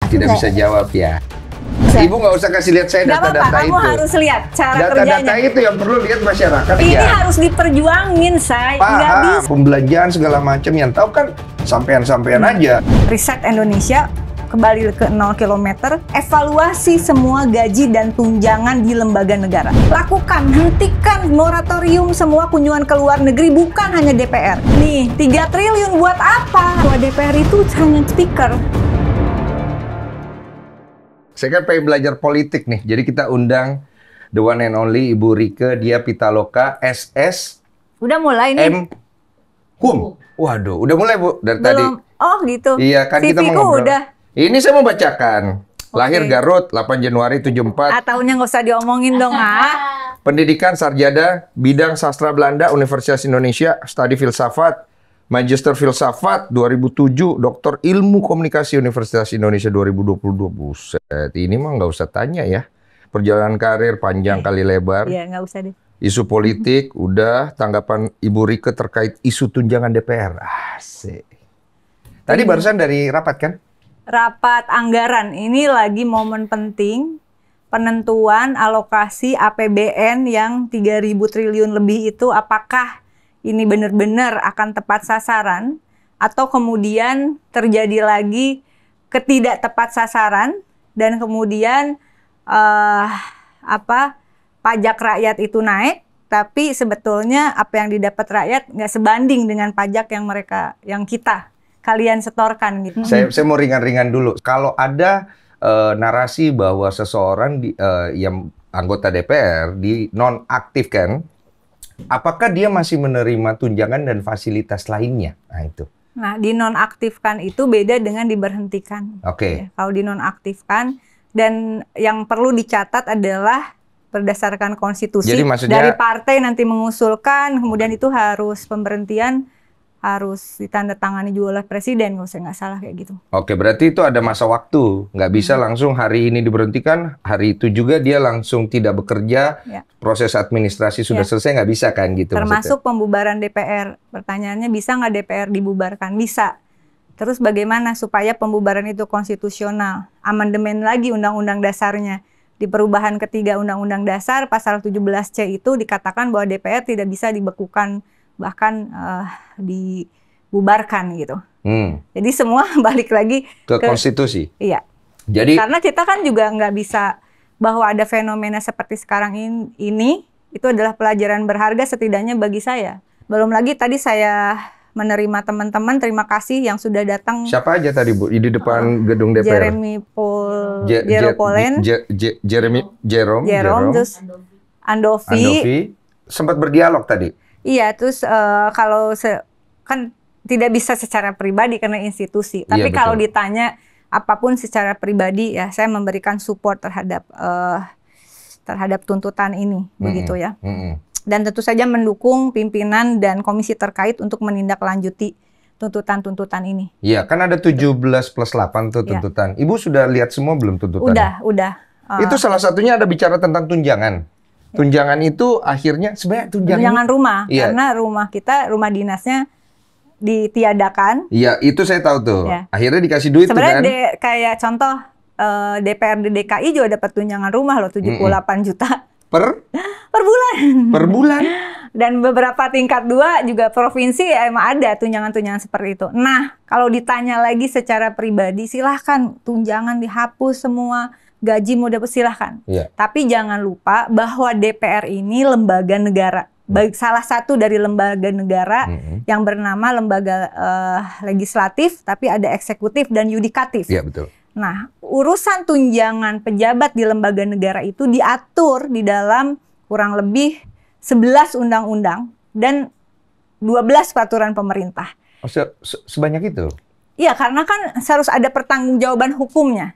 Tidak bisa jawab ya. Ibu nggak usah kasih lihat saya Nggak data-data apa-apa, itu. kamu harus lihat cara Data-data kerjanya. itu yang perlu lihat masyarakat. Ini ya. harus diperjuangin, Say. Nggak Paham, bisa. pembelanjaan segala macam yang tahu kan sampean-sampean aja. Riset Indonesia kembali ke 0 km, evaluasi semua gaji dan tunjangan di lembaga negara. Lakukan, hentikan moratorium semua kunjungan ke luar negeri, bukan hanya DPR. Nih, 3 triliun buat apa? Bahwa DPR itu hanya speaker. Saya kan pengen belajar politik nih, jadi kita undang the one and only Ibu Rieke Diah Pitaloka, SS, Udah mulai nih. M, Hum. Waduh, udah mulai Bu dari tadi. Belum. Oh gitu. Iya kan kita mau CV-ku ngobrol. udah. Ini saya mau bacakan. Lahir Oke. Garut, 8 Januari 74. Tahunnya nggak usah diomongin dong, Pendidikan sarjana bidang sastra Belanda Universitas Indonesia, studi filsafat, Magister Filsafat 2007, Doktor Ilmu Komunikasi Universitas Indonesia 2022. Buset, ini mah nggak usah tanya ya. Perjalanan karir panjang kali lebar. Iya, nggak usah deh. Isu politik, udah. Tanggapan Ibu Rieke terkait isu tunjangan DPR. Asik. Tadi barusan dari rapat kan? Rapat anggaran ini lagi momen penting penentuan alokasi APBN yang 3.000 triliun lebih itu, apakah ini benar-benar akan tepat sasaran atau kemudian terjadi lagi ketidak tepat sasaran dan kemudian pajak rakyat itu naik, tapi sebetulnya apa yang didapat rakyat nggak sebanding dengan pajak yang kalian setorkan gitu. Saya mau ringan-ringan dulu. Kalau ada narasi bahwa seseorang yang anggota DPR dinonaktifkan, apakah dia masih menerima tunjangan dan fasilitas lainnya? Nah itu. Nah, dinonaktifkan itu beda dengan diberhentikan. Oke. Ya, kalau dinonaktifkan, dan yang perlu dicatat adalah berdasarkan konstitusi. Jadi maksudnya dari partai nanti mengusulkan, kemudian itu harus pemberhentian harus ditandatangani juga oleh presiden, kalau saya nggak salah kayak gitu. Oke, berarti itu ada masa waktu. Nggak bisa langsung hari ini diberhentikan, hari itu juga dia langsung tidak bekerja, Ya. proses administrasi sudah selesai, nggak bisa kan gitu Termasuk pembubaran DPR. Pertanyaannya, bisa nggak DPR dibubarkan? Bisa. Terus bagaimana supaya pembubaran itu konstitusional? Amandemen lagi undang-undang dasarnya. Di perubahan ketiga undang-undang dasar, pasal 17C itu dikatakan bahwa DPR tidak bisa dibekukan, bahkan dibubarkan gitu. Jadi semua balik lagi ke konstitusi. Iya. Jadi karena kita kan juga nggak bisa, bahwa ada fenomena seperti sekarang ini itu adalah pelajaran berharga setidaknya bagi saya. Belum lagi tadi saya menerima teman-teman, terima kasih yang sudah datang. Siapa aja tadi Bu di depan gedung DPR? Jerome, terus Andovi. Sempat berdialog tadi. Iya, terus kan tidak bisa secara pribadi karena institusi. Tapi kalau ditanya apapun secara pribadi, ya saya memberikan support terhadap tuntutan ini, begitu ya. Dan tentu saja mendukung pimpinan dan komisi terkait untuk menindaklanjuti tuntutan-tuntutan ini. Iya, kan ada 17+8 tuh tuntutan. Ibu sudah lihat semua belum tuntutannya? Udah. Itu salah satunya ada bicara tentang tunjangan. Tunjangan itu akhirnya sebenarnya tunjangan rumah, iya. Karena rumah dinasnya ditiadakan. Iya, itu saya tahu tuh. Ya. Akhirnya dikasih duit sebenarnya tuh kan. Kayak contoh DPRD DKI juga dapat tunjangan rumah loh, 78 juta. Per bulan. Per bulan. Dan beberapa tingkat 2 juga provinsi emang ada tunjangan-tunjangan seperti itu. Nah, kalau ditanya lagi secara pribadi, silahkan tunjangan dihapus semua, gaji mau dapat silahkan. Yeah. Tapi jangan lupa bahwa DPR ini lembaga negara. Salah satu dari lembaga negara yang bernama lembaga legislatif, tapi ada eksekutif dan yudikatif. Iya, betul. Nah, urusan tunjangan pejabat di lembaga negara itu diatur di dalam kurang lebih 11 undang-undang dan 12 peraturan pemerintah. Oh, sebanyak itu? Iya, karena kan harus ada pertanggungjawaban hukumnya.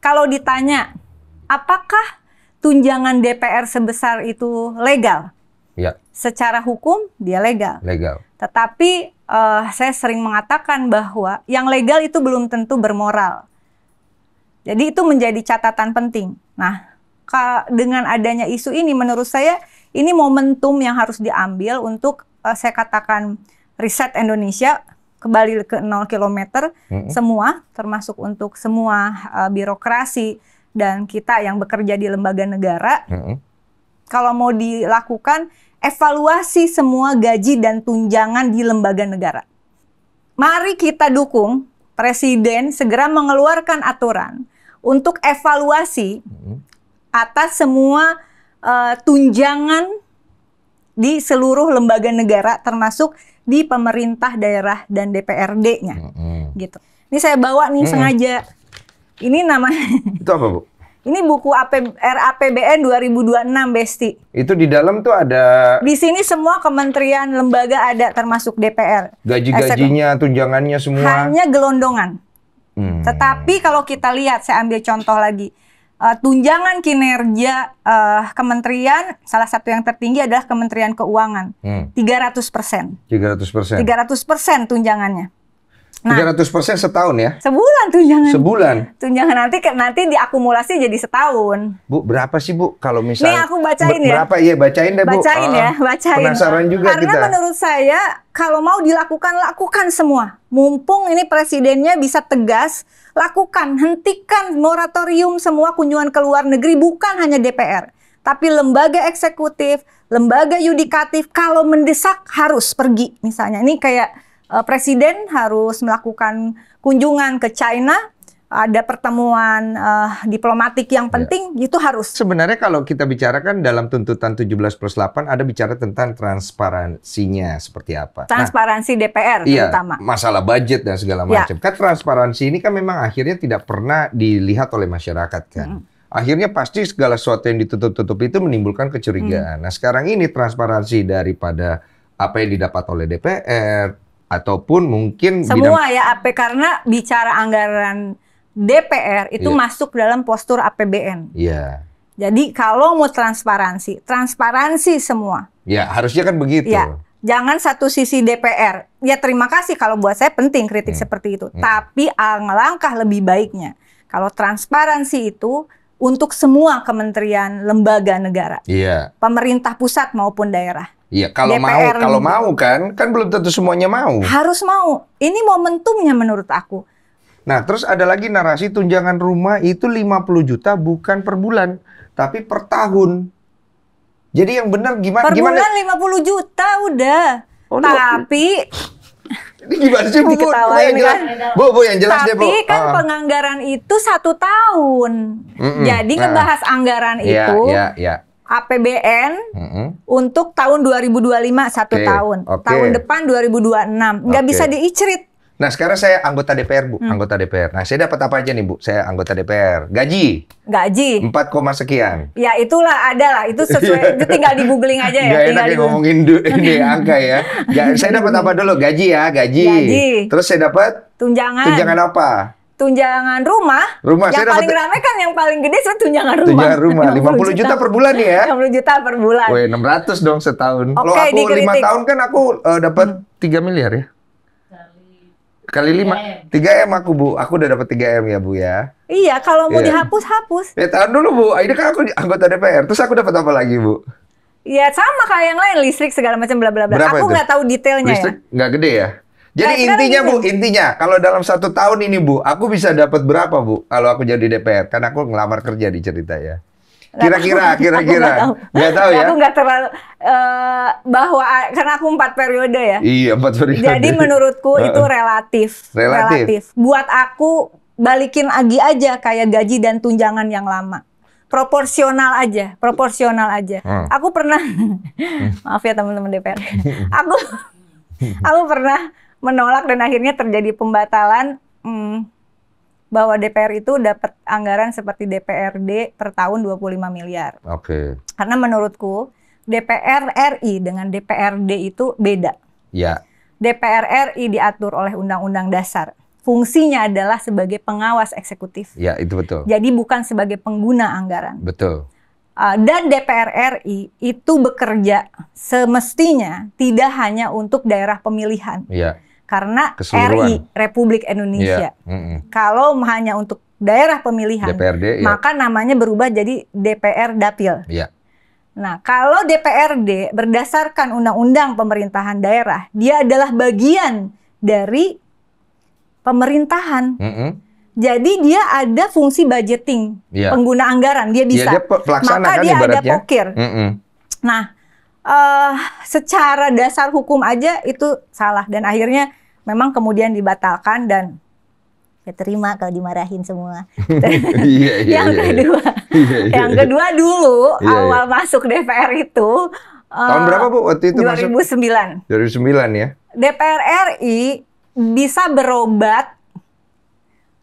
Kalau ditanya, apakah tunjangan DPR sebesar itu legal? Ya. Secara hukum, dia legal. Legal. Tetapi saya sering mengatakan bahwa yang legal itu belum tentu bermoral. Jadi itu menjadi catatan penting. Nah, dengan adanya isu ini, menurut saya ini momentum yang harus diambil untuk saya katakan riset Indonesia kembali ke 0 kilometer semua, termasuk untuk semua birokrasi dan kita yang bekerja di lembaga negara. Kalau mau dilakukan evaluasi semua gaji dan tunjangan di lembaga negara. Mari kita dukung Presiden segera mengeluarkan aturan untuk evaluasi atas semua tunjangan di seluruh lembaga negara, termasuk di pemerintah daerah dan DPRD-nya. Gitu. Ini saya bawa nih sengaja. Ini namanya. Itu apa, Bu? Ini buku RAPBN 2026, Besti. Itu di dalam tuh ada... Di sini semua kementerian, lembaga ada, termasuk DPR. Gaji-gajinya, tunjangannya semua. Hanya gelondongan. Tetapi kalau kita lihat, saya ambil contoh lagi. Tunjangan kinerja kementerian, salah satu yang tertinggi adalah Kementerian Keuangan. 300%. 300%. 300% tunjangannya. Nah, 300% setahun ya? Sebulan tunjangan. Sebulan? Tunjangan nanti diakumulasi jadi setahun. Bu, berapa sih Bu kalau misalnya? Nih aku bacain ya. Berapa? Iya, bacain deh Bu. Bacain ya, bacain. Penasaran juga Karena kita. Karena menurut saya kalau mau dilakukan, lakukan semua. Mumpung ini presidennya bisa tegas, lakukan, hentikan moratorium semua kunjungan ke luar negeri, bukan hanya DPR. Tapi lembaga eksekutif, lembaga yudikatif, kalau mendesak harus pergi. Misalnya ini kayak Presiden harus melakukan kunjungan ke China, ada pertemuan diplomatik yang penting, itu harus. Sebenarnya kalau kita bicarakan dalam tuntutan 17+8 ada bicara tentang transparansinya seperti apa. Transparansi DPR terutama. Masalah budget dan segala macam. Kan transparansi ini kan memang akhirnya tidak pernah dilihat oleh masyarakat kan. Akhirnya pasti segala sesuatu yang ditutup-tutup itu menimbulkan kecurigaan. Nah sekarang ini transparansi daripada apa yang didapat oleh DPR, ataupun mungkin semua karena bicara anggaran DPR itu masuk dalam postur APBN. Iya. Jadi kalau mau transparansi semua. Ya, harusnya kan begitu. Ya, jangan satu sisi DPR. Ya terima kasih kalau buat saya penting kritik seperti itu. Tapi alangkah lebih baiknya kalau transparansi itu untuk semua kementerian, lembaga negara. Iya. Pemerintah pusat maupun daerah. Iya, kalau DPR, mau kan belum tentu semuanya mau. Harus mau. Ini momentumnya menurut aku. Nah, terus ada lagi narasi tunjangan rumah itu 50 juta bukan per bulan, tapi per tahun. Jadi yang benar gimana? Per bulan 50 juta udah. Tapi ini gimana sih Bu? Bu, yang jelas deh Bu. Tapi kan penganggaran itu 1 tahun. Jadi ngebahas anggaran itu. APBN untuk tahun 2025 1 tahun. Tahun depan 2026. Nggak bisa diicrit. Nah, sekarang saya anggota DPR, Bu. Anggota DPR. Nah, saya dapat apa aja nih, Bu? Saya anggota DPR. Gaji. 4, sekian. Ya, itulah ada lah. Itu sesuai. Itu tinggal di-googling aja ya. Nggak enak ya ngomongin ini angka ya. Saya dapat apa dulu? Gaji ya, gaji. Terus saya dapat tunjangan. Tunjangan apa? Tunjangan rumah. Yang paling ramai kan yang paling gede itu tunjangan rumah. Tunjangan rumah 50 juta per bulan nih ya. 50 juta per bulan. Woi, 600 dong setahun. Kalau aku 5 tahun kan aku dapat 3 miliar ya. Kali 5, 3M aku Bu. Aku udah dapat 3M ya Bu ya. Iya, kalau mau dihapus, hapus. Ya tahan dulu Bu. Ini kan aku anggota DPR. Terus aku dapat apa lagi Bu? Ya sama kayak yang lain, listrik segala macam bla bla bla. Aku nggak tahu detailnya listrik nggak gede ya? Jadi intinya Bu, kalau dalam 1 tahun ini Bu, aku bisa dapat berapa Bu? Kalau aku jadi DPR, kan aku ngelamar kerja di cerita ya. Kira-kira. Nggak tahu ya? Aku nggak terlalu bahwa karena aku 4 periode ya. Iya, 4 periode. Jadi menurutku itu relatif. Buat aku balikin lagi aja kayak gaji dan tunjangan yang lama. Proporsional aja. Aku pernah, maaf ya teman-teman DPR. Aku pernah menolak dan akhirnya terjadi pembatalan bahwa DPR itu dapat anggaran seperti DPRD per tahun 25 miliar. Oke. Karena menurutku DPR RI dengan DPRD itu beda. Ya. DPR RI diatur oleh Undang-Undang Dasar. Fungsinya adalah sebagai pengawas eksekutif. Ya, itu betul. Jadi bukan sebagai pengguna anggaran. Betul. Dan DPR RI itu bekerja semestinya tidak hanya untuk daerah pemilihan. Iya. Karena RI, Republik Indonesia. Kalau hanya untuk daerah pemilihan, DPRD, maka namanya berubah jadi DPR Dapil. Iya. Nah, kalau DPRD berdasarkan Undang-Undang Pemerintahan Daerah, dia adalah bagian dari pemerintahan. Mm-mm. Jadi dia ada fungsi budgeting, Iya. pengguna anggaran, dia bisa. Iya, dia pelaksana Maka kan dia ada ibaratnya. pokir. Mm-mm. Nah, secara dasar hukum aja itu salah dan akhirnya memang kemudian dibatalkan dan ya terima kalau dimarahin semua. Iya, iya, Yang iya, iya. kedua, Iya, iya, yang iya. kedua dulu Iya, awal masuk DPR itu Tahun berapa Bu waktu itu masuk? 2009. 2009 ya. DPR RI bisa berobat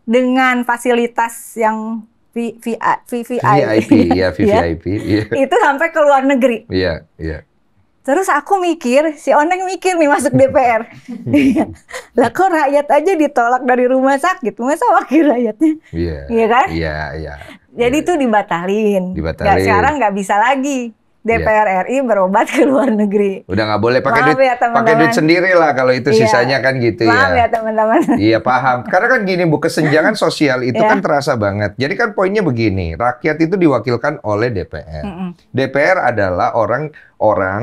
dengan fasilitas yang VVIP, VIP, ya VVIP. Iya. itu sampai ke luar negeri. Iya, iya. Terus aku mikir, si Oneng mikir nih masuk DPR. Iya. Lah kok rakyat aja ditolak dari rumah sakit, masa wakil rakyatnya? Iya. Iya kan? Iya, iya. Jadi itu dibatalin. Dibatalin. Nggak, sekarang nggak bisa lagi DPR RI berobat ke luar negeri. Udah nggak boleh pakai Maaf duit, ya, teman-teman. pakai duit sendiri lah kalau itu Iya. sisanya kan gitu Maaf ya. ya teman-teman. Iya paham. Karena kan gini Bu, kesenjangan sosial itu Ya. kan terasa banget. Jadi kan poinnya begini, rakyat itu diwakilkan oleh DPR. Mm-mm. DPR adalah orang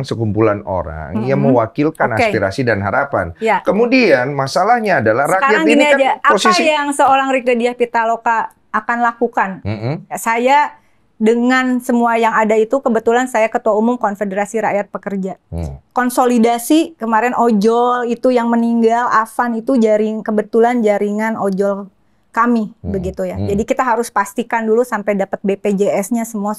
sekumpulan orang yang mewakilkan Oke. aspirasi dan harapan. Ya. Kemudian masalahnya adalah rakyat Sekarang ini gini kan aja, apa posisi. yang seorang Rieke Diah Pitaloka akan lakukan? Mm-mm. Saya dengan semua yang ada itu, kebetulan saya Ketua Umum Konfederasi Rakyat Pekerja. Konsolidasi kemarin ojol itu yang meninggal, Afan itu kebetulan jaringan ojol kami, begitu ya. Jadi kita harus pastikan dulu sampai dapat BPJS-nya semua.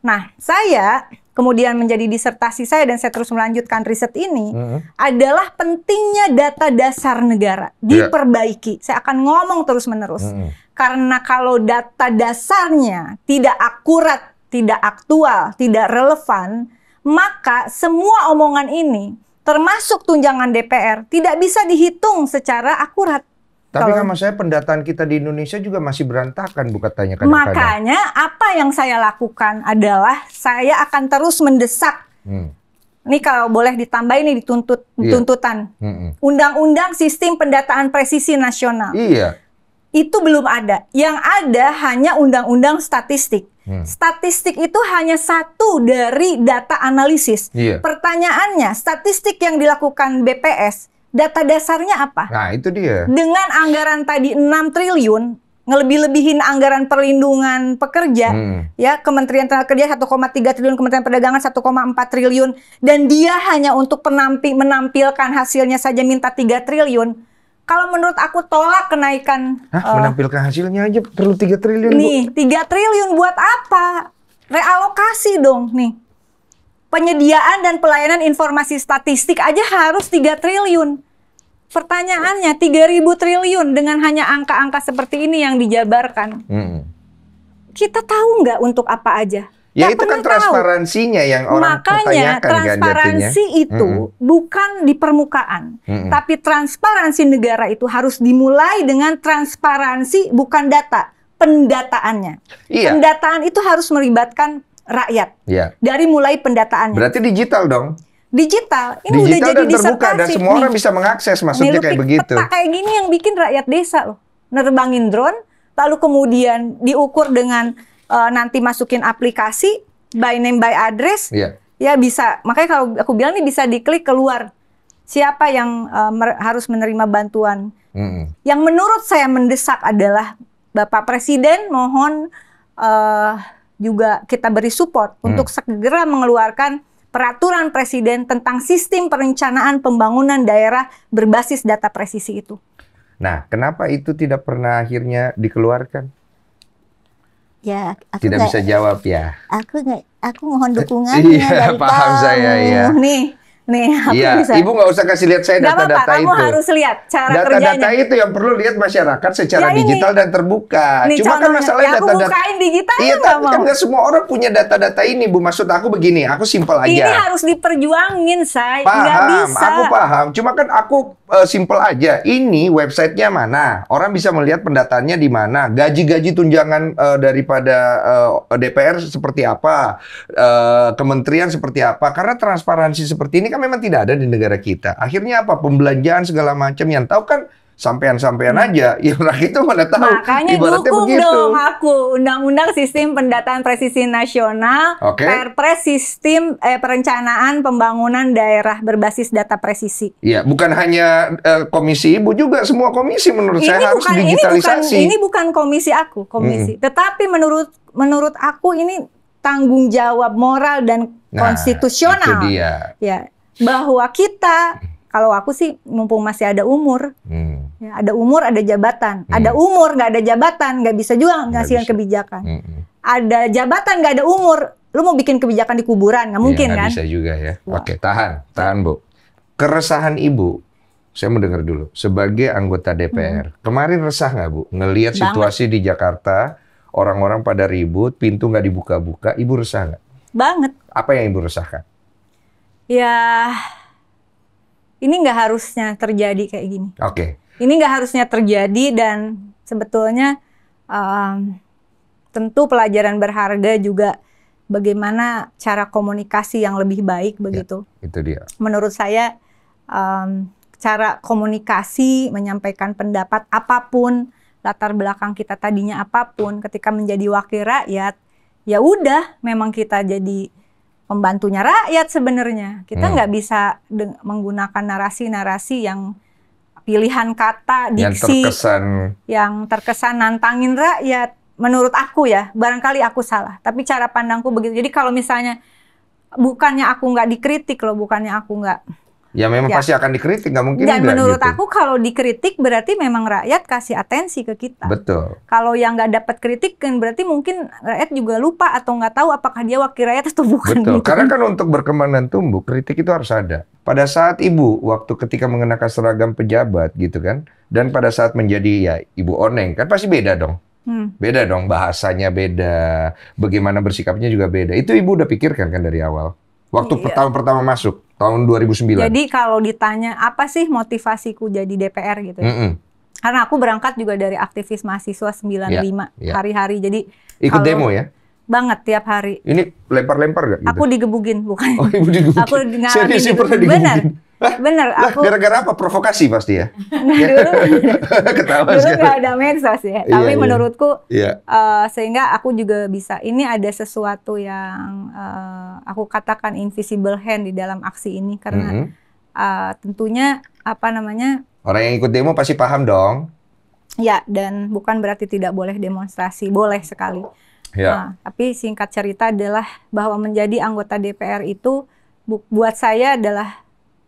Nah, saya kemudian menjadi disertasi saya dan saya terus melanjutkan riset ini adalah pentingnya data dasar negara diperbaiki. Saya akan ngomong terus-menerus. Karena kalau data dasarnya tidak akurat, tidak aktual, tidak relevan, maka semua omongan ini, termasuk tunjangan DPR, tidak bisa dihitung secara akurat. Tapi Kalau- sama saya pendataan kita di Indonesia juga masih berantakan Bu katanya kadang-kadang. Makanya apa yang saya lakukan adalah saya akan terus mendesak. Ini kalau boleh ditambahin nih tuntutan. Undang-undang Sistem Pendataan Presisi Nasional. Iya. Itu belum ada. Yang ada hanya undang-undang statistik. Statistik itu hanya satu dari data analisis. Iya. Pertanyaannya, statistik yang dilakukan BPS, data dasarnya apa? Nah, itu dia. Dengan anggaran tadi 6 triliun, ngelebih-lebihin anggaran perlindungan pekerja, ya Kementerian Tenaga Kerja 1,3 triliun, Kementerian Perdagangan 1,4 triliun, dan dia hanya untuk menampilkan hasilnya saja minta 3 triliun. Kalau menurut aku tolak kenaikan. Menampilkan hasilnya aja perlu 3 triliun Bu. Nih, 3 triliun buat apa? Realokasi dong nih. Penyediaan dan pelayanan informasi statistik aja harus 3 triliun. Pertanyaannya, 3.000 triliun dengan hanya angka-angka seperti ini yang dijabarkan. Kita tahu nggak untuk apa aja? Ya Nggak itu kan pernah tahu. transparansinya yang orang Makanya pertanyakan kan transparansi jatuhnya. itu bukan di permukaan, tapi transparansi negara itu harus dimulai dengan transparansi bukan data, pendataannya. Iya. Pendataan itu harus melibatkan rakyat. Iya. Dari mulai pendataannya. Berarti digital dong. Digital, ini udah Digital jadi dan terbuka dan disertasi. semua orang Nih. bisa mengakses, Nih, maksudnya lu kayak pik- begitu. Peta kayak gini yang bikin rakyat desa loh. Nerbangin drone, lalu kemudian diukur dengan nanti masukin aplikasi, by name by address, Iya. ya bisa. Makanya kalau aku bilang nih bisa diklik keluar siapa yang harus menerima bantuan. Yang menurut saya mendesak adalah Bapak Presiden mohon juga kita beri support untuk segera mengeluarkan peraturan Presiden tentang sistem perencanaan pembangunan daerah berbasis data presisi itu. Nah, kenapa itu tidak pernah akhirnya dikeluarkan? Ya, aku Tidak nggak- bisa jawab ya. aku mohon dukungannya Iya, dari paham kamu. saya ya. Nih aku Iya, bisa. Ibu nggak usah kasih lihat saya Nggak apa-apa, data-data kamu itu. harus lihat cara Data-data kerjanya. itu yang perlu lihat masyarakat secara Ya, ini. digital dan terbuka. Nih, Cuma kan contohnya. masalahnya Ya, aku data-data. bukain digital, Iya, nggak tapi mau. kan nggak semua orang punya data-data ini, Bu. Maksud aku begini, aku simpel aja. Ini harus diperjuangin, Say. Nggak Paham, bisa. aku paham. Cuma kan aku simpel aja. Ini websitenya mana? Orang bisa melihat pendataannya di mana? Gaji-gaji tunjangan daripada DPR seperti apa? Kementerian seperti apa? Karena transparansi seperti ini kan memang tidak ada di negara kita. Akhirnya apa? Pembelanjaan segala macam yang tahu kan sampean-sampean aja, ya rakyat itu mana tahu. Makanya Ibaratnya dukung begitu. dong aku Undang-Undang Sistem Pendataan Presisi Nasional, Oke. Perpres Sistem Perencanaan Pembangunan Daerah Berbasis Data Presisi. Iya, bukan hanya komisi ibu juga, semua komisi menurut saya harus digitalisasi. Ini bukan komisi aku, komisi. Tetapi menurut aku ini tanggung jawab moral dan konstitusional. Itu dia. Ya, bahwa kita, kalau aku sih mumpung masih ada umur, ya, ada umur, ada jabatan. Ada umur, nggak ada jabatan, nggak bisa juga ngasih kebijakan. Ada jabatan, nggak ada umur, lu mau bikin kebijakan di kuburan, nggak mungkin nggak kan? bisa juga ya. Oke, tahan Bu. Keresahan Ibu, saya mau dengar dulu. Sebagai anggota DPR, kemarin resah nggak Bu? Ngelihat situasi di Jakarta, orang-orang pada ribut, pintu nggak dibuka-buka, Ibu resah nggak? Banget. Apa yang Ibu resahkan? Ya, ini nggak harusnya terjadi kayak gini. Oke. Ini nggak harusnya terjadi dan sebetulnya tentu pelajaran berharga juga bagaimana cara komunikasi yang lebih baik begitu. Ya, itu dia. Menurut saya cara komunikasi, menyampaikan pendapat apapun, latar belakang kita tadinya apapun, ketika menjadi wakil rakyat, ya udah, memang kita jadi pembantunya rakyat sebenarnya. Kita nggak bisa menggunakan narasi-narasi yang pilihan kata, diksi yang terkesan nantangin rakyat. Menurut aku ya, barangkali aku salah, tapi cara pandangku begitu. Jadi kalau misalnya bukannya aku nggak dikritik loh, bukannya aku nggak. Ya memang pasti akan dikritik, nggak mungkin Dan enggak, menurut gitu. aku kalau dikritik berarti memang rakyat kasih atensi ke kita. Betul. Kalau yang nggak dapat kritik kan berarti mungkin rakyat juga lupa atau nggak tahu apakah dia wakil rakyat atau bukan. Betul. Gitu. Karena kan untuk berkembang dan tumbuh, kritik itu harus ada. Pada saat Ibu, waktu ketika mengenakan seragam pejabat gitu kan, dan pada saat menjadi ya Ibu Oneng, kan pasti beda dong. Beda dong, bahasanya beda, bagaimana bersikapnya juga beda. Itu Ibu udah pikirkan kan dari awal? Waktu pertama masuk, tahun 2009. Jadi kalau ditanya apa sih motivasiku jadi DPR gitu ya? Karena aku berangkat juga dari aktivis mahasiswa 95 hari-hari. Jadi ikut demo ya? Banget tiap hari. Ini lempar-lempar gak gitu? Aku digebugin, bukan. Oh, Ibu digebukin. Aku ngalamin Serius pernah digebukin? Bener. Aku gara-gara apa? Provokasi pasti ya? Ketawa dulu nggak ada medsos ya. Tapi menurutku sehingga aku juga bisa. Ini ada sesuatu yang aku katakan invisible hand di dalam aksi ini karena tentunya apa namanya? Orang yang ikut demo pasti paham dong. Ya, dan bukan berarti tidak boleh demonstrasi, boleh sekali. Nah, tapi singkat cerita adalah bahwa menjadi anggota DPR itu buat saya adalah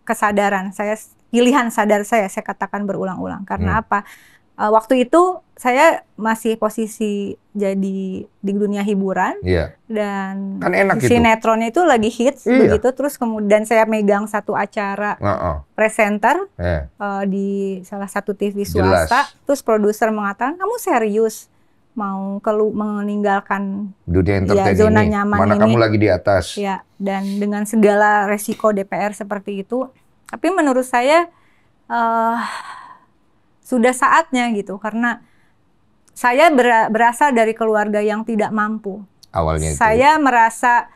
kesadaran saya, pilihan sadar saya katakan berulang-ulang. Karena apa? Waktu itu saya masih posisi jadi di dunia hiburan dan kan enak sinetronnya itu lagi hits begitu. Terus kemudian saya megang satu acara presenter di salah satu TV swasta. Terus produser mengatakan, kamu serius mau meninggalkan dunia entertain zona ini, nyaman mana ini, kamu lagi di atas. Ya, dan dengan segala resiko DPR seperti itu. Tapi menurut saya sudah saatnya gitu, karena saya berasal dari keluarga yang tidak mampu. Awalnya itu. Saya merasa,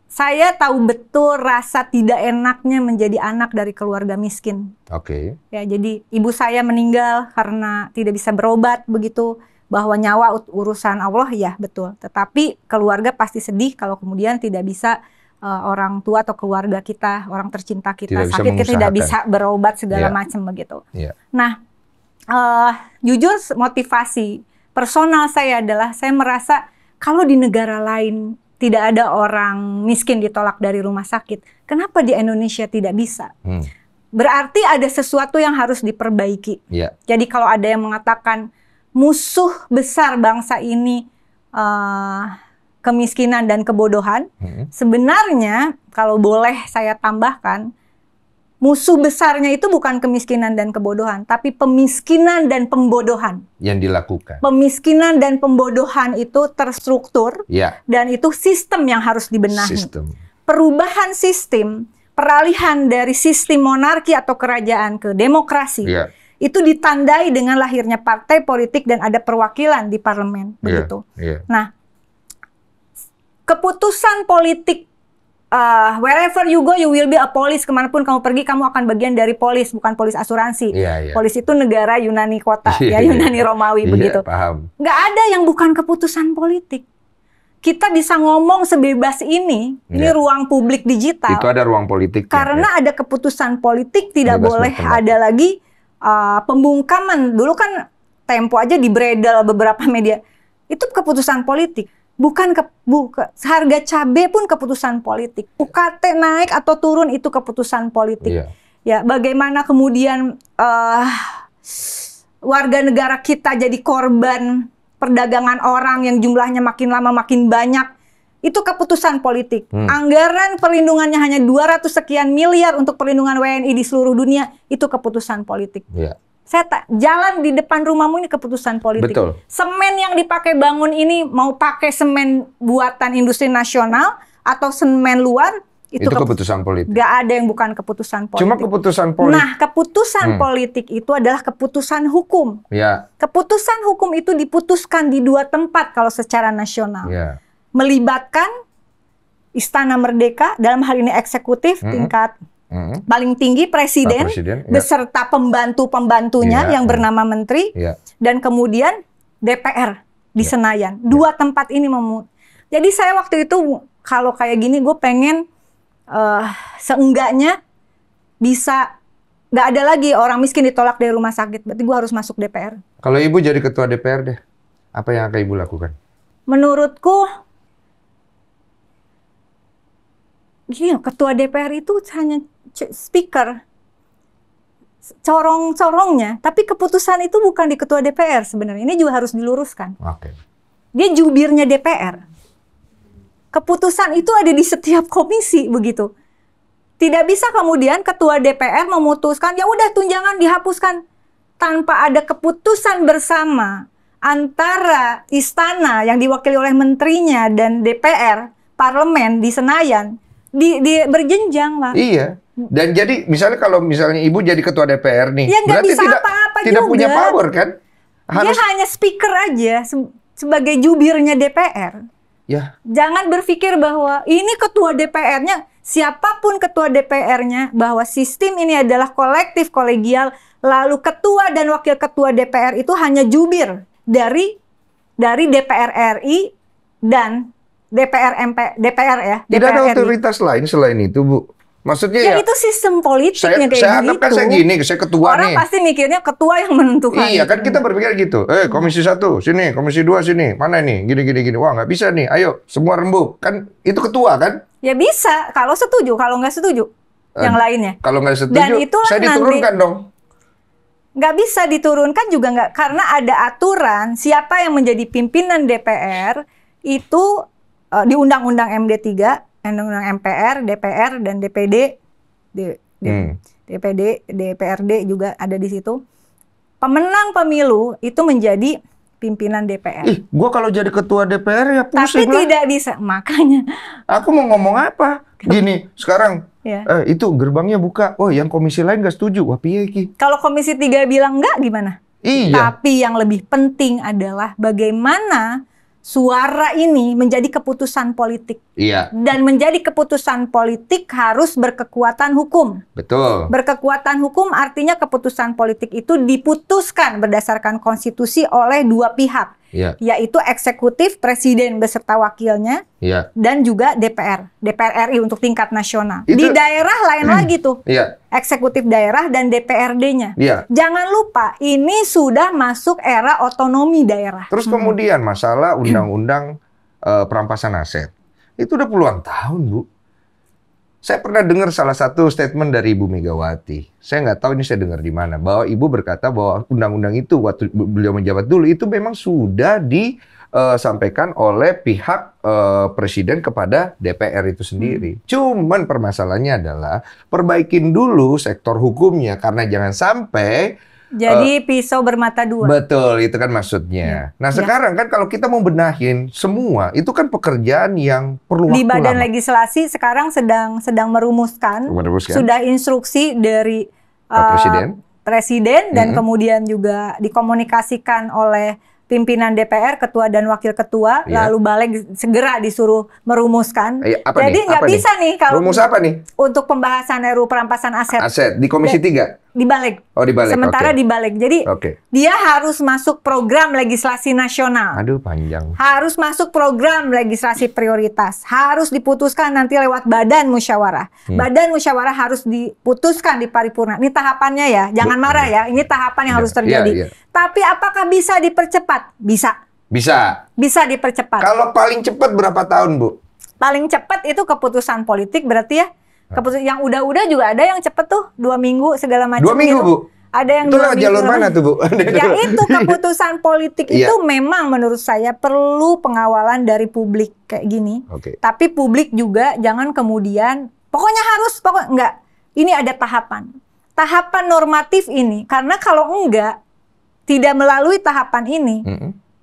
saya tahu betul rasa tidak enaknya menjadi anak dari keluarga miskin. Oke. Ya, jadi ibu saya meninggal karena tidak bisa berobat begitu. Bahwa nyawa urusan Allah, ya betul. Tetapi keluarga pasti sedih kalau kemudian tidak bisa orang tua atau keluarga kita, orang tercinta kita sakit, kita tidak bisa berobat segala macam begitu. Nah, jujur motivasi personal saya adalah saya merasa kalau di negara lain tidak ada orang miskin ditolak dari rumah sakit, kenapa di Indonesia tidak bisa? Berarti ada sesuatu yang harus diperbaiki. Jadi kalau ada yang mengatakan musuh besar bangsa ini kemiskinan dan kebodohan. Sebenarnya kalau boleh saya tambahkan, musuh besarnya itu bukan kemiskinan dan kebodohan, tapi pemiskinan dan pembodohan. Yang dilakukan. Pemiskinan dan pembodohan itu terstruktur dan itu sistem yang harus dibenahi. Perubahan sistem, peralihan dari sistem monarki atau kerajaan ke demokrasi. Itu ditandai dengan lahirnya partai politik dan ada perwakilan di parlemen, begitu. Nah, keputusan politik wherever you go, you will be a police. Kemanapun kamu pergi, kamu akan bagian dari polis, bukan polis asuransi. Iya. Polis itu negara Yunani kota, ya Iya. Yunani Romawi begitu. Paham. Nggak ada yang bukan keputusan politik. Kita bisa ngomong sebebas ini Iya. ruang publik digital. Itu ada ruang politik. Karena ada keputusan politik, tidak Bebas boleh berpendapat. ada lagi pembungkaman. Dulu kan Tempo aja dibredel beberapa media. Itu keputusan politik. Bukan harga cabai pun keputusan politik. UKT naik atau turun itu keputusan politik. Iya. Ya, bagaimana kemudian warga negara kita jadi korban perdagangan orang yang jumlahnya makin lama makin banyak. Itu keputusan politik. Anggaran perlindungannya hanya 200 sekian miliar untuk perlindungan WNI di seluruh dunia, itu keputusan politik. Iya. Jalan di depan rumahmu ini keputusan politik. Betul. Semen yang dipakai bangun ini mau pakai semen buatan industri nasional atau semen luar, Itu keputusan politik. Gak ada yang bukan keputusan politik. Cuma keputusan politik. Nah, keputusan politik itu adalah keputusan hukum. Ya. Keputusan hukum itu diputuskan di 2 tempat kalau secara nasional. Ya. Melibatkan Istana Merdeka, dalam hal ini eksekutif, tingkat paling tinggi presiden, Presiden, ya. beserta pembantu-pembantunya Ya, yang bernama menteri, Ya. dan kemudian DPR di Senayan. 2 tempat ini Jadi saya waktu itu kalau kayak gini gue pengen seenggaknya bisa nggak ada lagi orang miskin ditolak dari rumah sakit. Berarti gue harus masuk DPR. Kalau Ibu jadi ketua DPR deh, apa yang akan Ibu lakukan? Menurutku gini, ketua DPR itu hanya speaker, corong-corongnya, tapi keputusan itu bukan di ketua DPR sebenarnya. Ini juga harus diluruskan. Oke. Dia jubirnya DPR. Keputusan itu ada di setiap komisi begitu. Tidak bisa kemudian ketua DPR memutuskan ya udah tunjangan dihapuskan tanpa ada keputusan bersama antara istana yang diwakili oleh menterinya dan DPR, parlemen di Senayan. Di berjenjang, Pak. Iya. Dan jadi misalnya kalau misalnya Ibu jadi ketua DPR nih, Ya, nggak berarti bisa apa-apa tidak juga. punya power kan? Dia hanya speaker aja sebagai jubirnya DPR. Ya. Jangan berpikir bahwa ini ketua DPR-nya, siapapun ketua DPR-nya, bahwa sistem ini adalah kolektif, kolegial, lalu ketua dan wakil ketua DPR itu hanya jubir dari DPR RI dan DPR ya. Tidak DPR ada RI. otoritas lain selain itu, Bu. Maksudnya Ya ya, itu sistem politiknya kayak saya anggap kan begitu. saya gini, saya ketua Orang nih. pasti mikirnya ketua yang menentukan. Iya kan kita berpikir gitu. Komisi 1 sini, komisi 2 sini. Mana nih? Gini. Wah, nggak bisa nih. Ayo, semua rembuk. Kan itu ketua kan? Ya bisa, kalau setuju, kalau nggak setuju, yang lainnya. Kalau nggak setuju, Dan itulah saya diturunkan dong. Nggak bisa diturunkan juga nggak, karena ada aturan siapa yang menjadi pimpinan DPR itu di Undang-Undang MD3, Undang-Undang MPR, DPR, dan DPD, DPD, DPRD juga ada di situ. Pemenang pemilu itu menjadi pimpinan DPR. Gua kalau jadi ketua DPR ya Tapi pusing lah. tidak bisa, makanya. Aku mau ngomong apa? Gini, sekarang Ya. itu gerbangnya buka. Oh, yang komisi lain nggak setuju. Wah, piye iki? Kalau Komisi 3 bilang enggak gimana? Iya. Tapi yang lebih penting adalah bagaimana suara ini menjadi keputusan politik. Iya, Dan menjadi keputusan politik harus berkekuatan hukum. betul. Berkekuatan hukum artinya keputusan politik itu diputuskan berdasarkan konstitusi oleh 2 pihak. Iya, Yaitu eksekutif, presiden beserta wakilnya, iya. dan juga DPR RI untuk tingkat nasional. Itu- Di daerah lain lagi tuh. Iya, Eksekutif daerah dan DPRD-nya. iya. Jangan lupa, ini sudah masuk era otonomi daerah. Terus kemudian masalah undang-undang perampasan aset. Itu udah puluhan tahun, Bu. Saya pernah dengar salah satu statement dari Ibu Megawati. Saya nggak tahu ini saya dengar di mana. Bahwa Ibu berkata bahwa undang-undang itu waktu beliau menjabat dulu itu memang sudah disampaikan oleh pihak presiden kepada DPR itu sendiri. Cuman permasalahannya adalah perbaikin dulu sektor hukumnya karena jangan sampai Jadi pisau bermata dua. betul, itu kan maksudnya. Nah, sekarang kan kalau kita mau benahin semua, itu kan pekerjaan yang perlu Di waktu Badan lama. Legislasi sekarang sedang merumuskan, Merumuskan. sudah instruksi dari Pak Presiden. Presiden dan kemudian juga dikomunikasikan oleh pimpinan DPR, ketua dan wakil ketua, Iya. lalu balik segera disuruh merumuskan. Apa Jadi nih? nggak Apa bisa nih kalau rumus apa nih? untuk pembahasan RUU perampasan aset Aset di Komisi 3. dibalik. Oh, dibalik. Sementara oke. dibalik. Jadi Oke. dia harus masuk program legislasi nasional. Aduh, panjang. Harus masuk program legislasi prioritas. Harus diputuskan nanti lewat badan musyawarah. Badan musyawarah harus diputuskan di paripurna. Ini tahapannya ya. Jangan marah ya. Ini tahapan yang harus terjadi. Iya. Tapi apakah bisa dipercepat? Bisa. Bisa. Bisa dipercepat. Kalau paling cepat berapa tahun, Bu? Paling cepat itu keputusan politik berarti ya. Keputusan yang udah-udah juga ada yang cepet tuh 2 minggu segala macam. 2 minggu, gitu. Bu? Ada yang Itu 2 lewat minggu. jalur mana tuh, Bu? Ya itu keputusan politik Iya. itu memang menurut saya perlu pengawalan dari publik kayak gini. Oke. Tapi publik juga jangan kemudian pokoknya enggak. Ini ada tahapan. Tahapan normatif ini karena kalau enggak tidak melalui tahapan ini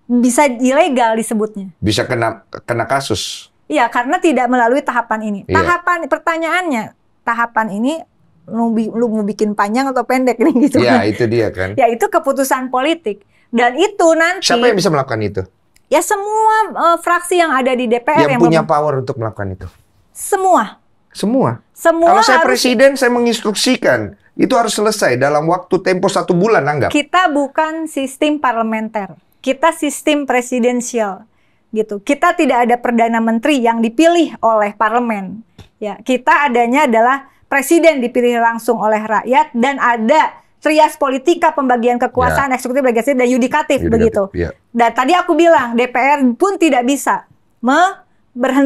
bisa ilegal disebutnya. Bisa kena kasus. Iya, karena tidak melalui tahapan ini. Iya. Pertanyaannya, tahapan ini lu mau bikin panjang atau pendek nih gitu Iya, kan? itu dia kan. Ya itu keputusan politik. Dan itu nanti Siapa yang bisa melakukan itu? ya semua fraksi yang ada di DPR Yang punya power untuk melakukan itu? semua Semua. semua Kalau saya harus- presiden, saya menginstruksikan. Itu harus selesai dalam waktu tempo 1 bulan, anggap. kita bukan sistem parlementer. Kita sistem presidensial. Gitu. Kita tidak ada perdana menteri yang dipilih oleh parlemen. Ya, kita adanya adalah presiden dipilih langsung oleh rakyat dan ada trias politika pembagian kekuasaan eksekutif, legislatif dan yudikatif begitu. Ya. Dan tadi aku bilang DPR pun tidak bisa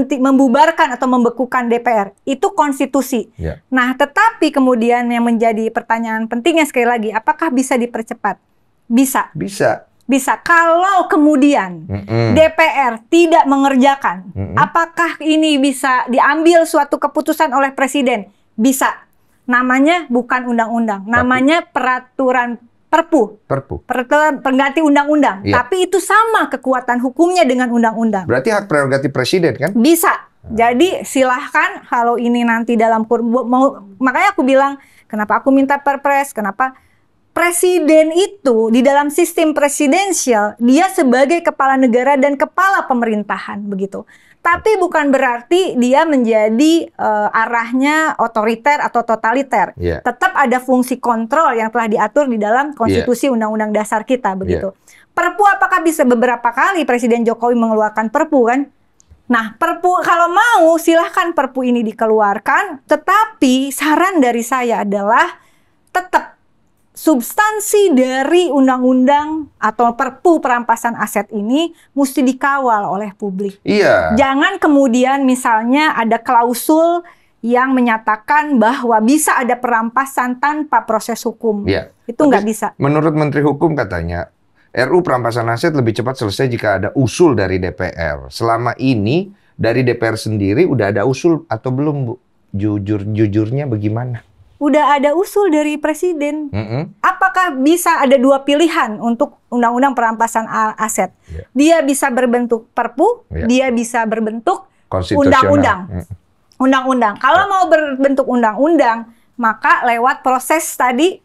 membubarkan atau membekukan DPR. Itu konstitusi. Ya. Nah, tetapi kemudian yang menjadi pertanyaan pentingnya sekali lagi, apakah bisa dipercepat? Bisa. Bisa. Bisa. Kalau kemudian DPR tidak mengerjakan, apakah ini bisa diambil suatu keputusan oleh presiden? Bisa. Namanya bukan undang-undang, namanya peraturan Perpu. Peraturan pengganti undang-undang. Iya. Tapi itu sama kekuatan hukumnya dengan undang-undang. Berarti hak prerogatif presiden kan? Bisa. Jadi silahkan kalau ini nanti dalam makanya aku bilang kenapa aku minta perpres, kenapa presiden itu di dalam sistem presidensial dia sebagai kepala negara dan kepala pemerintahan begitu. Tapi bukan berarti dia menjadi arahnya otoriter atau totaliter. Yeah. Tetap ada fungsi kontrol yang telah diatur di dalam konstitusi undang-undang dasar kita begitu. Perpu apakah bisa beberapa kali Presiden Jokowi mengeluarkan perpu kan? Nah, perpu kalau mau silahkan perpu ini dikeluarkan, tetapi saran dari saya adalah tetap substansi dari undang-undang atau perpu perampasan aset ini mesti dikawal oleh publik. Iya. Jangan kemudian misalnya ada klausul yang menyatakan bahwa bisa ada perampasan tanpa proses hukum. Iya. Itu nggak bisa. Menurut Menteri Hukum katanya, RUU perampasan aset lebih cepat selesai jika ada usul dari DPR. Selama ini dari DPR sendiri udah ada usul atau belum, Bu? Jujurnya bagaimana? Udah ada usul dari presiden. Apakah bisa ada 2 pilihan untuk undang-undang perampasan aset? Yeah. Dia bisa berbentuk perpu, Yeah. dia bisa berbentuk Konstitusional. undang-undang. Kalau mau berbentuk undang-undang, maka lewat proses tadi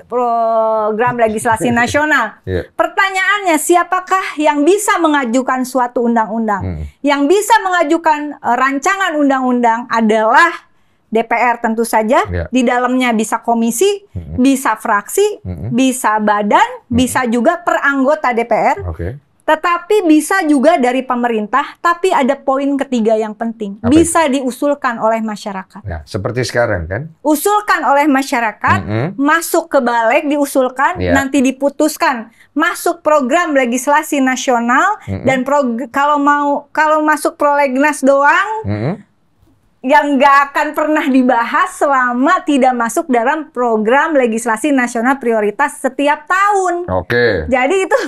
program legislasi nasional. Yeah. Pertanyaannya, siapakah yang bisa mengajukan suatu undang-undang? Yang bisa mengajukan rancangan undang-undang adalah DPR tentu saja. Yeah. Di dalamnya bisa komisi, bisa fraksi, bisa badan, bisa juga per anggota DPR. Oke. Tetapi bisa juga dari pemerintah, tapi ada poin ketiga yang penting. Apa Bisa diusulkan oleh masyarakat. Ya, seperti sekarang kan? Usulkan oleh masyarakat, masuk ke balik diusulkan, Yeah. nanti diputuskan. Masuk program legislasi nasional dan kalau masuk prolegnas doang yang nggak akan pernah dibahas selama tidak masuk dalam program legislasi nasional prioritas setiap tahun. Oke. Jadi itu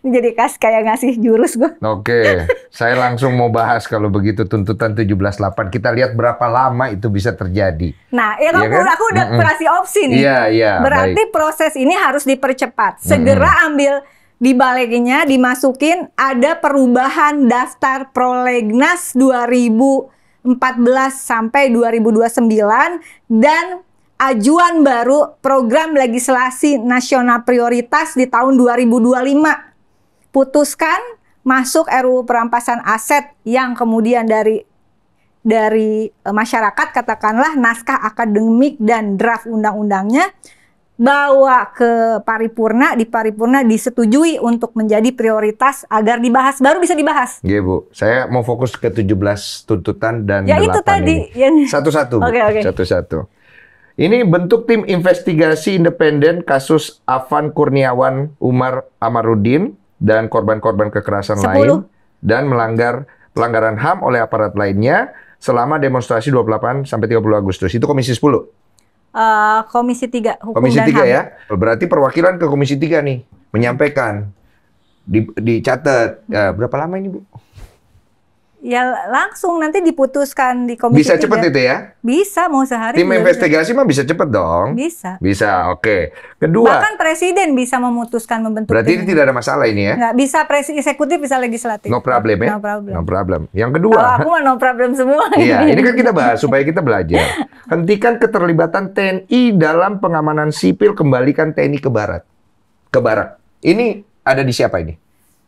jadi kayak ngasih jurus gue. Oke, saya langsung mau bahas kalau begitu tuntutan 17.8. Kita lihat berapa lama itu bisa terjadi. Nah, ya Iya kan? aku udah kasih opsi nih. Iya, Berarti proses ini harus dipercepat. Segera ambil dibaliknya, dimasukin ada perubahan daftar prolegnas 2014 sampai 2029 dan ajuan baru program legislasi nasional prioritas di tahun 2025. diputuskan masuk RUU perampasan aset yang kemudian dari masyarakat, katakanlah naskah akademik dan draft undang-undangnya, bawa ke paripurna, di paripurna disetujui untuk menjadi prioritas agar dibahas, baru bisa dibahas. Iya Bu, saya mau fokus ke 17 tuntutan dan Ya 8 itu tadi ini. yang Satu-satu Bu, Oke. satu-satu. Ini bentuk tim investigasi independen kasus Afan Kurniawan Umar Amarudin dan korban-korban kekerasan 10. lain dan pelanggaran HAM oleh aparat lainnya selama demonstrasi 28 sampai 30 Agustus. Itu Komisi 10. Komisi 3 Hukum Komisi dan 3 HAM. ya. Berarti perwakilan ke Komisi 3 nih menyampaikan. Dicatat. Ya, berapa lama ini, Bu? Ya langsung nanti diputuskan di Komisi Bisa 3. cepat itu ya? Bisa, mau sehari Tim juga investigasi mah bisa cepet dong. bisa. Bisa, oke. Kedua, Bahkan presiden bisa memutuskan membentuk berarti tim. ini tidak ada masalah ini ya? Nggak bisa eksekutif, bisa legislatif. No problem ya? No problem. No problem. Yang Kalau kedua, aku mah no problem semua. iya, ini kan kita bahas supaya kita belajar. Hentikan keterlibatan TNI dalam pengamanan sipil, kembalikan TNI ke barat. Ke barak. Ini ada di siapa ini?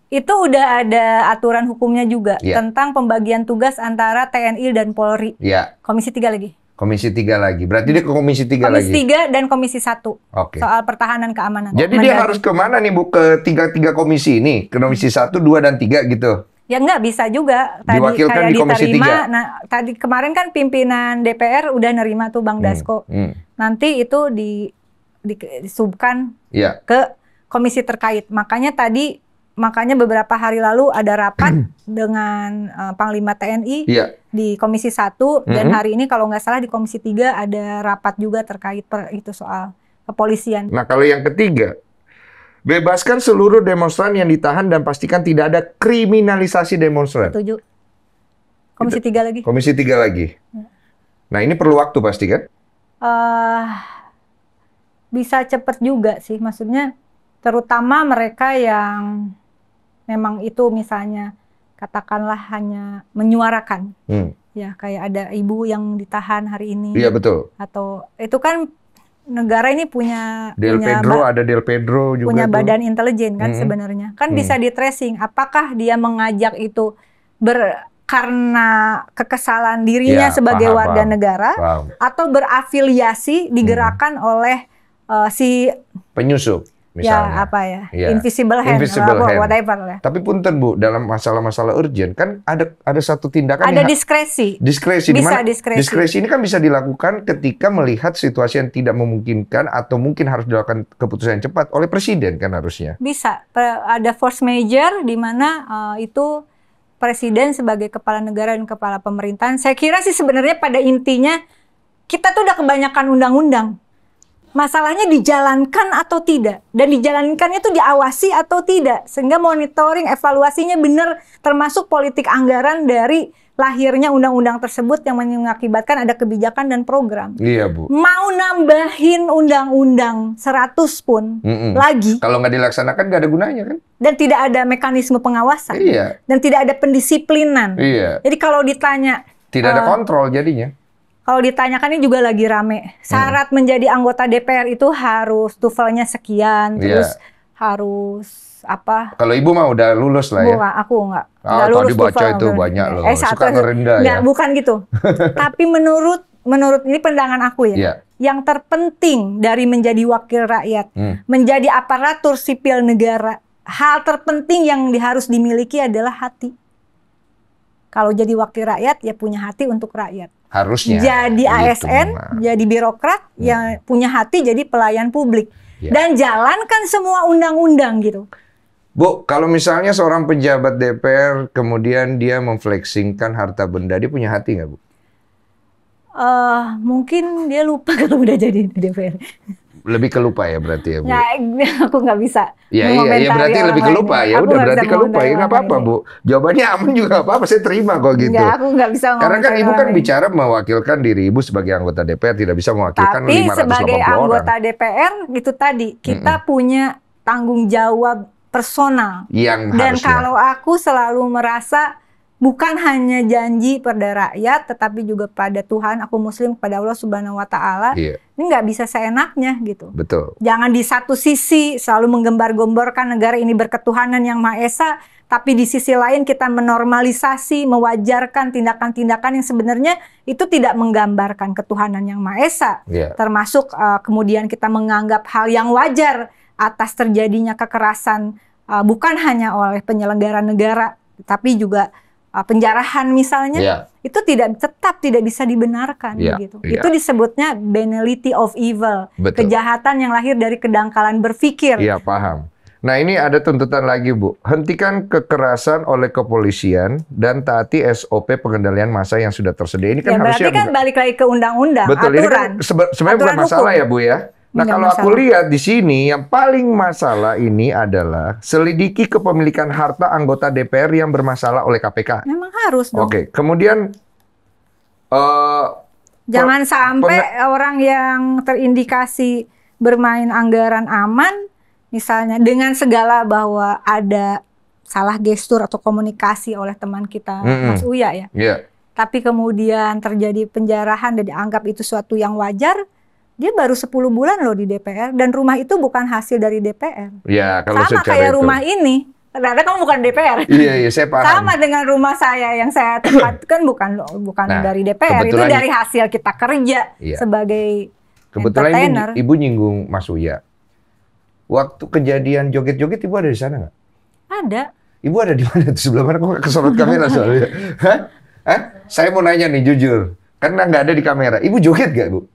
Itu udah ada aturan hukumnya juga Iya. tentang pembagian tugas antara TNI dan Polri. Ya, Komisi 3 lagi. Komisi 3 lagi. Berarti dia ke Komisi 3 Komisi lagi. 3 dan Komisi 1. Oke. Soal pertahanan keamanan. Jadi dia harus kemana nih Bu? Ke tiga komisi ini? Ke Komisi 1, 2, dan 3 gitu? Ya nggak bisa juga. Tadi Diwakilkan kayak di Komisi diterima. 3. Nah, tadi kemarin kan pimpinan DPR udah nerima tuh Bang Dasko. Nanti itu disubkan Iya. ke komisi terkait. Makanya beberapa hari lalu ada rapat dengan Panglima TNI Iya. di Komisi 1 dan hari ini kalau nggak salah di Komisi 3 ada rapat juga terkait itu soal kepolisian. Nah, kalau yang ketiga, bebaskan seluruh demonstran yang ditahan dan pastikan tidak ada kriminalisasi demonstran. Setuju. Komisi 3 lagi. Komisi 3 lagi. Nah, ini perlu waktu pasti kan? Bisa cepet juga sih, maksudnya terutama mereka yang memang itu misalnya katakanlah hanya menyuarakan, ya kayak ada ibu yang ditahan hari ini, Iya, betul. atau itu kan negara ini punya Del Pedro juga punya tuh. badan intelijen kan sebenarnya, kan bisa di tracing apakah dia mengajak itu karena kekesalan dirinya Ya, sebagai paham, warga paham. negara Paham. atau berafiliasi digerakkan oleh si Penyusup misalnya. ya apa ya, Iya. invisible hand, Invisible hand. whatever lah. Tapi punten Bu, dalam masalah-masalah urgent kan ada satu tindakan Ada yang diskresi. diskresi di Bisa mana diskresi. diskresi ini kan bisa dilakukan ketika melihat situasi yang tidak memungkinkan atau mungkin harus dilakukan keputusan yang cepat oleh presiden kan harusnya. Bisa. Ada force major di mana itu presiden sebagai kepala negara dan kepala pemerintahan. Saya kira sih sebenarnya pada intinya kita tuh udah kebanyakan undang-undang. Masalahnya dijalankan atau tidak. Dan dijalankannya itu diawasi atau tidak. Sehingga monitoring, evaluasinya benar, termasuk politik anggaran dari lahirnya undang-undang tersebut yang mengakibatkan ada kebijakan dan program. Iya Bu. Mau nambahin undang-undang 100 pun lagi, Kalau nggak dilaksanakan nggak ada gunanya kan? dan tidak ada mekanisme pengawasan, Iya. dan tidak ada pendisiplinan. Iya. Jadi kalau ditanya, Tidak ada kontrol jadinya. kalau ditanyakan ini juga lagi rame. Syarat menjadi anggota DPR itu harus TOEFL-nya sekian, Iya. terus harus apa? Kalau Ibu mah udah lulus lah ya. Aku nggak Tadi baca TOEFL. itu banyak loh. S1. Suka ngerendah ya. Nggak, bukan gitu. Tapi menurut ini pandangan aku ya. Iya. Yang terpenting dari menjadi wakil rakyat, menjadi aparatur sipil negara, hal terpenting yang harus dimiliki adalah hati. Kalau jadi wakil rakyat ya punya hati untuk rakyat. Harusnya. Jadi Gitu, ASN, Mah. jadi birokrat, yang punya hati jadi pelayan publik. Ya. Dan jalankan semua undang-undang gitu. Bu, kalau misalnya seorang pejabat DPR kemudian dia memfleksingkan harta benda, dia punya hati nggak Bu? Mungkin dia lupa kalau udah jadi di DPR. Lebih kelupa ya berarti ya Bu? Nggak, aku nggak bisa. Iya, mengomentari berarti orang lebih lain. kelupa ya. Aku Udah nggak berarti bisa kelupa ya, mengomentari nggak orang apa-apa lain. Bu. Jawabannya aman juga nggak apa-apa, saya terima kok gitu. Nggak, aku nggak bisa Karena kan mengomentari Ibu orang kan lain. bicara mewakilkan diri Ibu sebagai anggota DPR, tidak bisa mewakilkan Tapi 580 sebagai orang. anggota DPR itu tadi kita punya tanggung jawab personal. Yang Dan harusnya. kalau aku selalu merasa bukan hanya janji pada rakyat, tetapi juga pada Tuhan. Aku Muslim kepada Allah Subhanahu Wa Taala. Iya. Ini nggak bisa seenaknya gitu. Betul. Jangan di satu sisi selalu menggembar-gemborkan negara ini berketuhanan yang Maha Esa, tapi di sisi lain kita menormalisasi, mewajarkan tindakan-tindakan yang sebenarnya itu tidak menggambarkan ketuhanan yang Maha Esa. Iya. Termasuk kemudian kita menganggap hal yang wajar atas terjadinya kekerasan bukan hanya oleh penyelenggara negara, tapi juga penjarahan misalnya, itu tetap tidak bisa dibenarkan begitu. Itu disebutnya banality of evil, kejahatan yang lahir dari kedangkalan berpikir. Iya, paham. Nah, ini ada tuntutan lagi, Bu. Hentikan kekerasan oleh kepolisian dan taati SOP pengendalian massa yang sudah tersedia. Ini kan harusnya berarti kan balik lagi ke undang-undang, betul, aturan. Ini kan sebenarnya bukan masalah ya, Bu ya. Nah, kalau aku lihat di sini yang paling masalah ini adalah selidiki kepemilikan harta anggota DPR yang bermasalah oleh KPK. Memang harus dong. Oke, kemudian jangan sampai orang yang terindikasi bermain anggaran aman, misalnya dengan segala bahwa ada salah gestur atau komunikasi oleh teman kita Mas Uya ya. Tapi kemudian terjadi penjarahan dan dianggap itu suatu yang wajar. Dia baru 10 bulan loh di DPR dan rumah itu bukan hasil dari DPR. Ya, kalau sama kayak rumah ini. Ternyata kamu bukan DPR. Iya, saya paham. Sama dengan rumah saya yang saya tempatkan bukan dari DPR, itu dari hasil kita kerja sebagai kebetulan ibu nyinggung Mas Uya. Waktu kejadian joget-joget ibu ada di sana nggak? Ada. Ibu ada di mana? Sebelah mana? Kok kesorot kamera soalnya? Hah? Saya mau nanya nih jujur, karena nggak ada di kamera. Ibu joget nggak, Bu?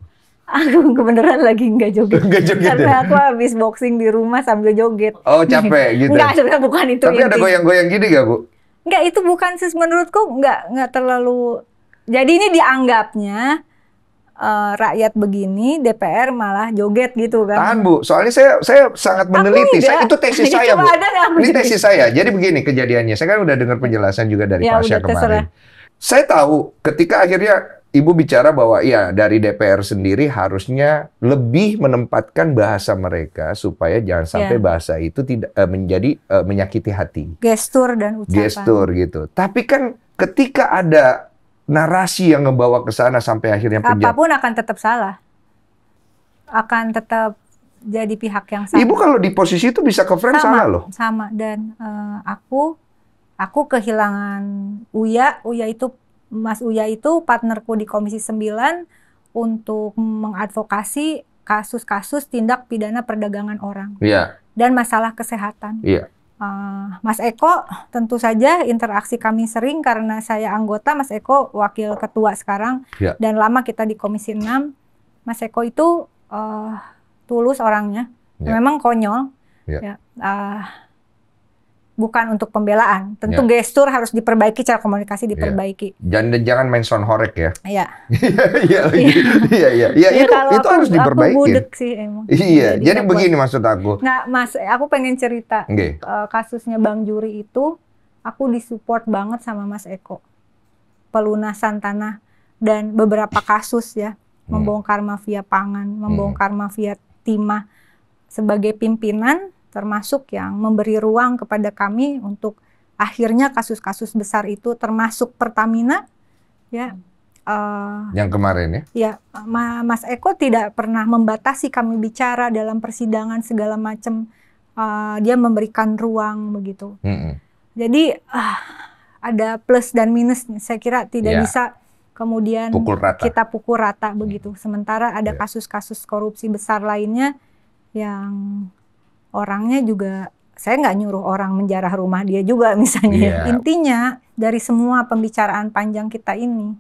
Aku kebenaran lagi nggak joget. Karena ya? aku habis boxing di rumah sambil joget. Oh, capek gitu. Enggak, sebenarnya bukan itu. Tapi ada goyang-goyang gini nggak, Bu? Enggak, itu bukan sih menurutku nggak terlalu. Jadi ini dianggapnya rakyat begini, DPR malah joget gitu kan. Tahan, Bu. Soalnya saya sangat meneliti. Itu tesis saya, Bu. Ini tesis saya. Jadi begini kejadiannya. Saya kan udah dengar penjelasan juga dari Pasha kemarin. Saya tahu ketika akhirnya Ibu bicara bahwa ya dari DPR sendiri harusnya lebih menempatkan bahasa mereka supaya jangan sampai bahasa itu tidak menjadi menyakiti hati. Gestur dan ucapan. Gestur gitu. Tapi kan ketika ada narasi yang ngebawa ke sana sampai akhirnya apapun akan tetap salah. Akan tetap jadi pihak yang salah. Ibu kalau di posisi itu bisa ke frame salah loh. Sama dan aku kehilangan Uya itu Mas Uya itu partnerku di Komisi 9 untuk mengadvokasi kasus-kasus tindak pidana perdagangan orang dan masalah kesehatan. Mas Eko tentu saja interaksi kami sering karena saya anggota, Mas Eko wakil ketua sekarang dan lama kita di Komisi 6. Mas Eko itu tulus orangnya, memang konyol. Bukan untuk pembelaan. Tentu gestur harus diperbaiki, cara komunikasi diperbaiki. Jangan main sound horek ya. Iya. Iya. Itu harus diperbaiki. Aku budek sih emang. Iya. Jadi begini maksud aku. Nah, Mas, aku pengen cerita kasusnya Bang Juri itu, aku disupport banget sama Mas Eko. Pelunasan tanah dan beberapa kasus ya, membongkar mafia pangan, membongkar mafia timah sebagai pimpinan. Termasuk yang memberi ruang kepada kami untuk akhirnya kasus-kasus besar itu termasuk Pertamina yang kemarin Mas Eko tidak pernah membatasi kami bicara dalam persidangan segala macam, dia memberikan ruang begitu. Jadi ada plus dan minus, saya kira tidak bisa kemudian kita pukul rata begitu. Sementara ada kasus-kasus korupsi besar lainnya yang orangnya juga, saya nggak nyuruh orang menjarah rumah dia juga misalnya. Intinya dari semua pembicaraan panjang kita ini,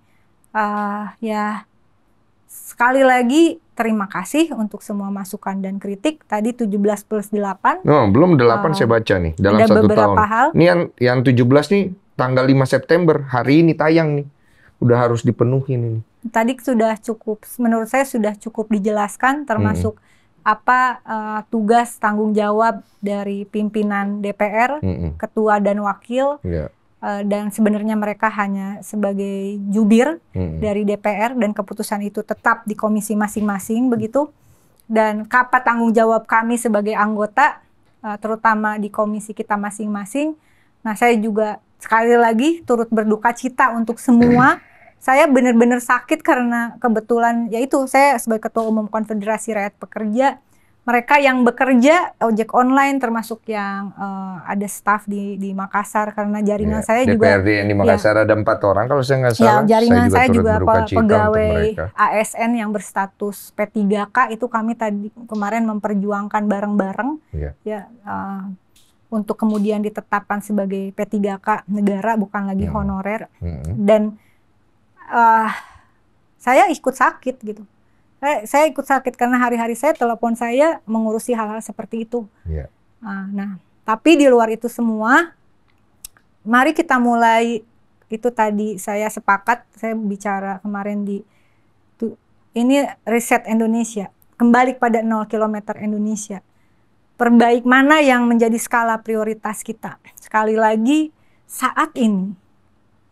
sekali lagi terima kasih untuk semua masukan dan kritik. Tadi 17+8. Belum 8 saya baca nih dalam ada 1 beberapa tahun. Hal. Ini yang 17 nih tanggal 5 September, hari ini tayang nih. Udah harus dipenuhi nih. Tadi sudah cukup, menurut saya sudah cukup dijelaskan termasuk apa tugas tanggung jawab dari pimpinan DPR, ketua dan wakil, dan sebenarnya mereka hanya sebagai jubir dari DPR dan keputusan itu tetap di komisi masing-masing begitu. Dan apa tanggung jawab kami sebagai anggota, terutama di komisi kita masing-masing. Nah, saya juga sekali lagi turut berduka cita untuk semua. Saya benar-benar sakit karena kebetulan yaitu saya sebagai Ketua Umum Konfederasi Rakyat Pekerja, mereka yang bekerja ojek online termasuk yang ada staf di Makassar karena jaringan saya juga DPRD yang di Makassar ada 4 orang kalau saya nggak salah. jaringan saya juga turut berduka cita untuk pegawai mereka. ASN yang berstatus P3K itu kami tadi kemarin memperjuangkan bareng-bareng untuk kemudian ditetapkan sebagai P3K negara bukan lagi honorer. Dan saya ikut sakit gitu. Saya ikut sakit karena hari-hari saya telepon saya mengurusi hal-hal seperti itu. Nah, tapi di luar itu semua, mari kita mulai. Itu tadi saya sepakat, saya bicara kemarin ini riset Indonesia, kembali pada 0 km Indonesia. Perbaik mana yang menjadi skala prioritas kita. Sekali lagi, saat ini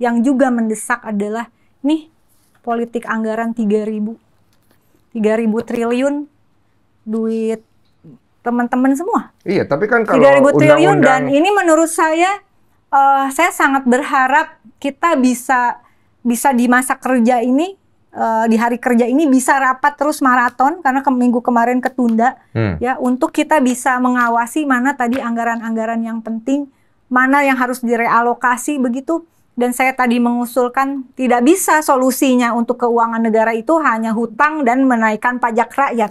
yang juga mendesak adalah nih politik anggaran 3.000 triliun duit teman-teman semua. Iya, tapi kan kalau 3.000 triliun dan ini menurut saya sangat berharap kita bisa di masa kerja ini di hari kerja ini bisa rapat terus maraton karena minggu kemarin ketunda ya untuk kita bisa mengawasi mana tadi anggaran-anggaran yang penting, mana yang harus direalokasi begitu. Dan saya tadi mengusulkan tidak bisa solusinya untuk keuangan negara itu hanya hutang dan menaikkan pajak rakyat.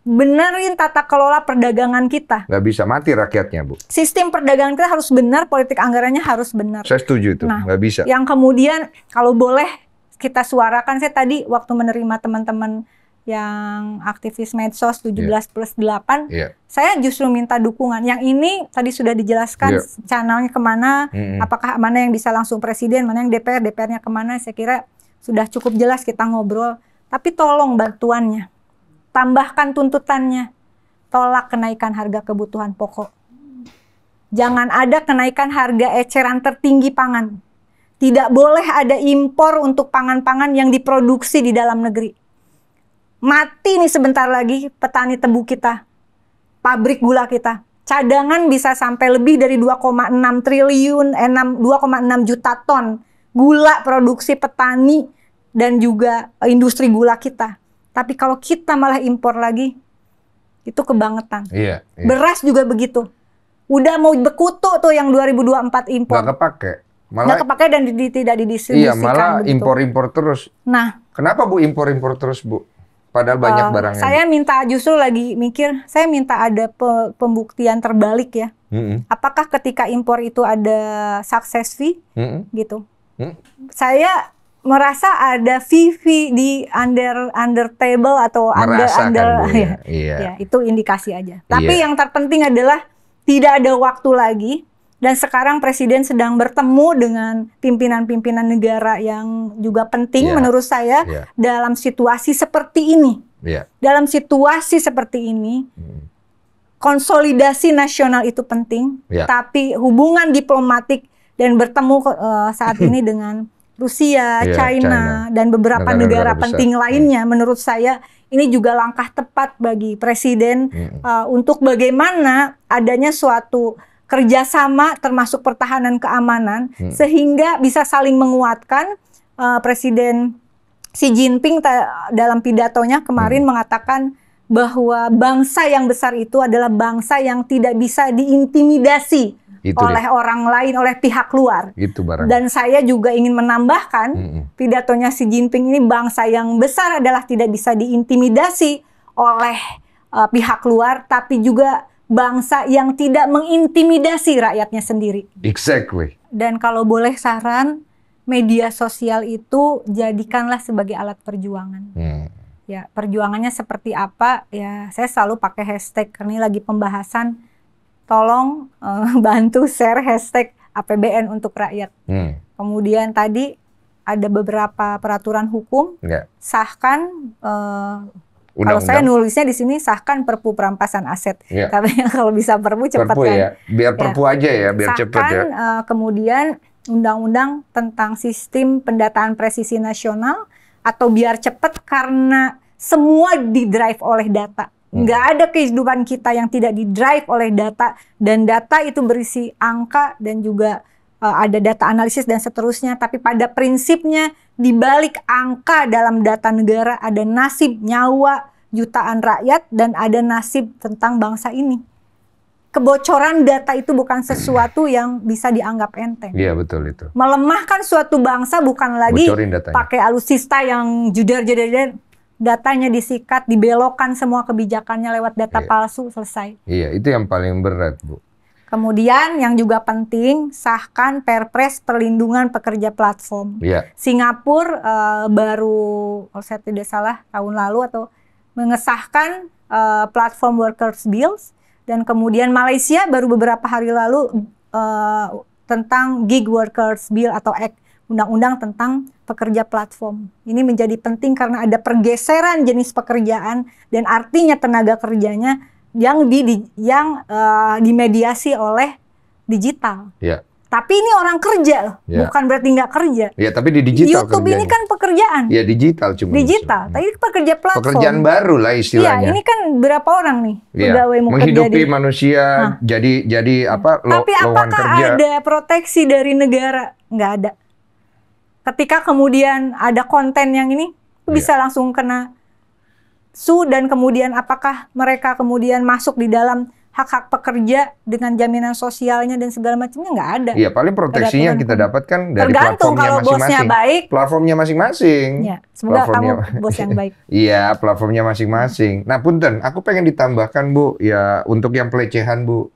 Benerin tata kelola perdagangan kita. Nggak bisa mati rakyatnya, Bu. Sistem perdagangan kita harus benar, politik anggarannya harus benar. Saya setuju itu, nggak bisa. Yang kemudian kalau boleh kita suarakan, saya tadi waktu menerima teman-teman yang aktivis medsos 17+8, saya justru minta dukungan. Yang ini tadi sudah dijelaskan channelnya kemana, apakah mana yang bisa langsung presiden, mana yang DPR-nya kemana, saya kira sudah cukup jelas kita ngobrol. Tapi tolong bantuannya, tambahkan tuntutannya, tolak kenaikan harga kebutuhan pokok. Jangan ada kenaikan harga eceran tertinggi pangan. Tidak boleh ada impor untuk pangan-pangan yang diproduksi di dalam negeri. Mati nih sebentar lagi petani tebu kita, pabrik gula kita. Cadangan bisa sampai lebih dari 2,6 juta ton gula produksi petani dan juga industri gula kita. Tapi kalau kita malah impor lagi, itu kebangetan. Beras juga begitu. Udah mau bekutu tuh yang 2024 impor. Nggak kepake. Nggak kepake dan tidak didistribusikan. Iya, malah impor-impor terus. Nah, kenapa Bu impor-impor terus, Bu? Padahal banyak barangnya. Saya minta justru lagi mikir, saya minta ada pembuktian terbalik ya. Apakah ketika impor itu ada success fee gitu? Saya merasa ada fee di under table atau under ya, itu indikasi aja. Tapi yang terpenting adalah tidak ada waktu lagi. Dan sekarang Presiden sedang bertemu dengan pimpinan-pimpinan negara yang juga penting menurut saya dalam situasi seperti ini. Dalam situasi seperti ini, konsolidasi nasional itu penting, tapi hubungan diplomatik dan bertemu saat ini dengan Rusia, China, dan beberapa negara penting lainnya, menurut saya ini juga langkah tepat bagi Presiden untuk bagaimana adanya suatu kerjasama termasuk pertahanan keamanan sehingga bisa saling menguatkan. Presiden Xi Jinping dalam pidatonya kemarin mengatakan bahwa bangsa yang besar itu adalah bangsa yang tidak bisa diintimidasi oleh orang lain, oleh pihak luar. Dan saya juga ingin menambahkan pidatonya Xi Jinping ini, bangsa yang besar adalah tidak bisa diintimidasi oleh pihak luar, tapi juga bangsa yang tidak mengintimidasi rakyatnya sendiri. Exactly. Dan kalau boleh saran, media sosial itu jadikanlah sebagai alat perjuangan. Ya, perjuangannya seperti apa? Ya, saya selalu pakai hashtag karena ini lagi pembahasan. Tolong bantu share hashtag APBN untuk rakyat. Kemudian tadi ada beberapa peraturan hukum, sahkan. Kalau saya nulisnya di sini sahkan Perpu perampasan aset. Tapi kalau bisa Perpu cepat kan. Ya. Biar Perpu aja ya, biar cepat ya. Kemudian undang-undang tentang sistem pendataan presisi nasional atau biar cepat karena semua didrive oleh data. Nggak ada kehidupan kita yang tidak didrive oleh data, dan data itu berisi angka dan juga ada data analisis dan seterusnya. Tapi pada prinsipnya di balik angka dalam data negara ada nasib nyawa jutaan rakyat dan ada nasib tentang bangsa ini. Kebocoran data itu bukan sesuatu yang bisa dianggap enteng. Iya, betul itu. Melemahkan suatu bangsa bukan lagi Bocorin datanya. pakai alusista yang judar-judar, datanya disikat, dibelokkan semua kebijakannya lewat data palsu, selesai. Iya, itu yang paling berat, Bu. Kemudian yang juga penting, sahkan Perpres Perlindungan Pekerja Platform. Iya. Singapura baru, kalau saya tidak salah, tahun lalu atau mengesahkan Platform Workers Bills. Dan kemudian Malaysia baru beberapa hari lalu tentang Gig Workers Bill atau Act, undang-undang tentang pekerja platform. Ini menjadi penting karena ada pergeseran jenis pekerjaan dan artinya tenaga kerjanya yang dimediasi oleh digital. Ya. Tapi ini orang kerja loh, bukan berarti nggak kerja. Ya, tapi di digital YouTube kerjanya. ini kan pekerjaan. Ya, digital cuma. Digital, tapi pekerja platform. Pekerjaan baru lah istilahnya. Iya, ini kan berapa orang nih pegawai mau menghidupi kerja manusia, jadi apa? Tapi lowongan apakah kerja. ada proteksi dari negara? Nggak ada. Ketika kemudian ada konten yang ini, bisa langsung kena dan kemudian apakah mereka kemudian masuk di dalam hak-hak pekerja dengan jaminan sosialnya dan segala macamnya? Nggak ada. Iya, paling proteksinya yang kita dapatkan dari tergantung platformnya kalau bosnya masing-masing. baik. Platformnya masing-masing. Ya, semoga kamu bos yang baik. Iya, platformnya masing-masing. Nah, punten, aku pengen ditambahkan, Bu, ya untuk yang pelecehan, Bu.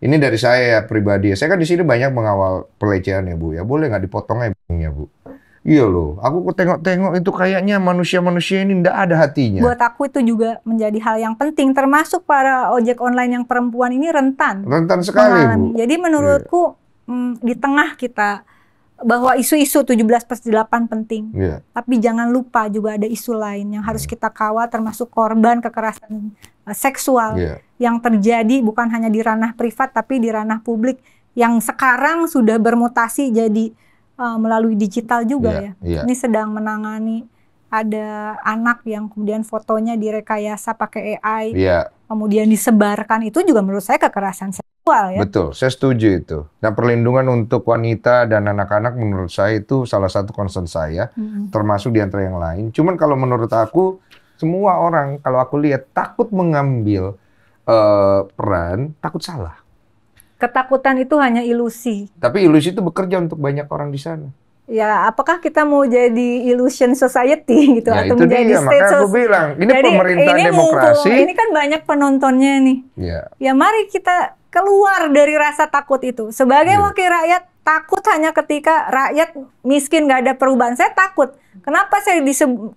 Ini dari saya ya pribadi. Saya kan di sini banyak mengawal pelecehan ya, Bu. Ya boleh nggak dipotong ya, Bu? Iya loh, aku tengok-tengok itu kayaknya manusia-manusia ini ndak ada hatinya. Buat aku itu juga menjadi hal yang penting, termasuk para ojek online yang perempuan ini rentan. Rentan sekali, Bu. Jadi menurutku di tengah kita bahwa isu-isu 17+8 penting. Tapi jangan lupa juga ada isu lain yang harus kita kawal, termasuk korban kekerasan seksual yang terjadi bukan hanya di ranah privat tapi di ranah publik yang sekarang sudah bermutasi jadi melalui digital juga ya. Ini sedang menangani ada anak yang kemudian fotonya direkayasa pakai AI, kemudian disebarkan, itu juga menurut saya kekerasan seksual ya. Betul, saya setuju itu. Nah, perlindungan untuk wanita dan anak-anak menurut saya itu salah satu concern saya, termasuk di antara yang lain. Cuman kalau menurut aku, semua orang kalau aku lihat takut mengambil peran, takut salah. Ketakutan itu hanya ilusi. Tapi ilusi itu bekerja untuk banyak orang di sana. Ya, apakah kita mau jadi illusion society gitu Ya, atau itu menjadi dia, state makanya aku bilang, ini jadi, pemerintahan ini demokrasi. Ini kan banyak penontonnya nih. Ya, mari kita keluar dari rasa takut itu. Sebagai wakil rakyat, takut hanya ketika rakyat miskin nggak ada perubahan. Saya takut. Kenapa saya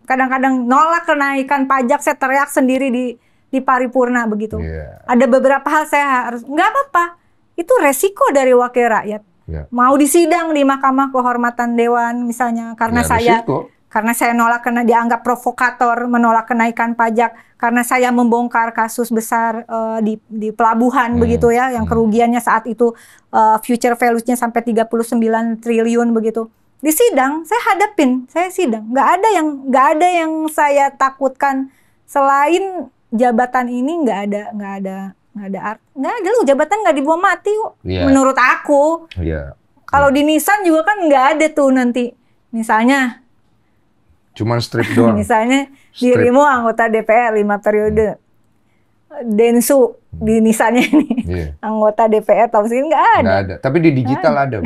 kadang-kadang nolak kenaikan pajak, saya teriak sendiri di paripurna begitu. Ada beberapa hal saya harus, nggak apa-apa. Itu resiko dari wakil rakyat. Mau disidang di Mahkamah Kehormatan Dewan misalnya karena saya nolak karena dianggap provokator, menolak kenaikan pajak, karena saya membongkar kasus besar di pelabuhan begitu ya, yang kerugiannya saat itu future value-nya sampai 39 triliun begitu. Di sidang saya hadapin, saya sidang. Nggak ada yang saya takutkan selain jabatan ini. Nggak ada loh, jabatan nggak dibawa mati kok. Menurut aku. Kalau di Nissan juga kan nggak ada tuh nanti misalnya cuman strip doang. Misalnya dirimu anggota DPR 5 periode, Densu di Nissannya ini anggota DPR tahun segini nggak ada. Nggak ada, tapi di digital ada.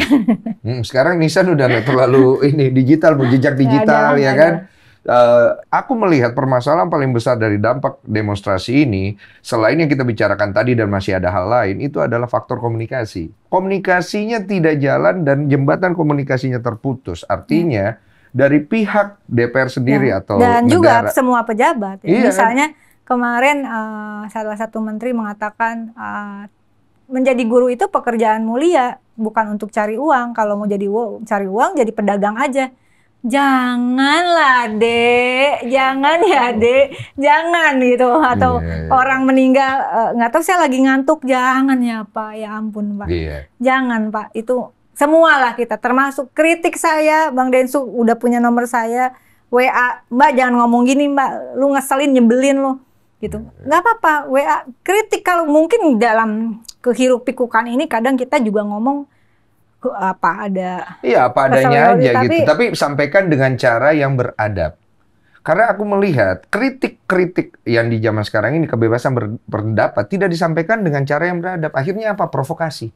Sekarang Nissan udah nggak terlalu ini digital, jejak digital ya kan. Aku melihat permasalahan paling besar dari dampak demonstrasi ini, selain yang kita bicarakan tadi dan masih ada hal lain, itu adalah faktor komunikasi. Komunikasinya tidak jalan dan jembatan komunikasinya terputus. Artinya dari pihak DPR sendiri atau dan negara. juga semua pejabat. Iya, misalnya kemarin salah satu menteri mengatakan menjadi guru itu pekerjaan mulia, bukan untuk cari uang. Kalau mau cari uang jadi pedagang aja. Janganlah dek, jangan ya dek, jangan gitu. Atau orang meninggal, nggak tahu saya lagi ngantuk, jangan ya Pak, ya ampun Pak. Jangan Pak, itu semualah kita, termasuk kritik saya, Bang Densu udah punya nomor saya, WA, Mbak jangan ngomong gini Mbak, lu ngeselin, nyebelin lu. Gitu. Nggak apa-apa, WA, kritik kalau mungkin dalam kehiruk-pikukan ini kadang kita juga ngomong ada Iya, apa adanya kesel, aja gitu. Tapi sampaikan dengan cara yang beradab. Karena aku melihat kritik-kritik yang di zaman sekarang ini, kebebasan berpendapat tidak disampaikan dengan cara yang beradab. Akhirnya apa? Provokasi.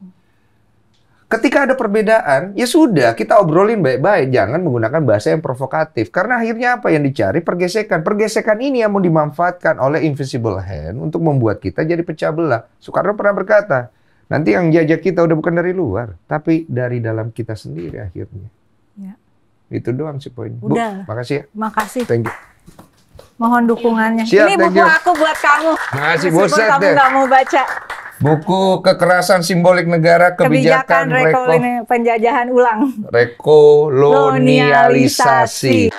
Ketika ada perbedaan, ya sudah, kita obrolin baik-baik. Jangan menggunakan bahasa yang provokatif. Karena akhirnya apa yang dicari? Pergesekan. Pergesekan ini yang mau dimanfaatkan oleh invisible hand untuk membuat kita jadi pecah belah. Soekarno pernah berkata, nanti yang jajah kita udah bukan dari luar, tapi dari dalam kita sendiri akhirnya. Ya. Itu doang sih poinnya. Udah. Bu, makasih ya. Makasih. Thank you. Mohon dukungannya. Siap, Ini thank buku you. aku buat kamu. Makasih, Meskipun buset kamu deh. nggak mau baca. Buku Kekerasan Simbolik Negara, Kebijakan Penjajahan ulang. Rekolonialisasi.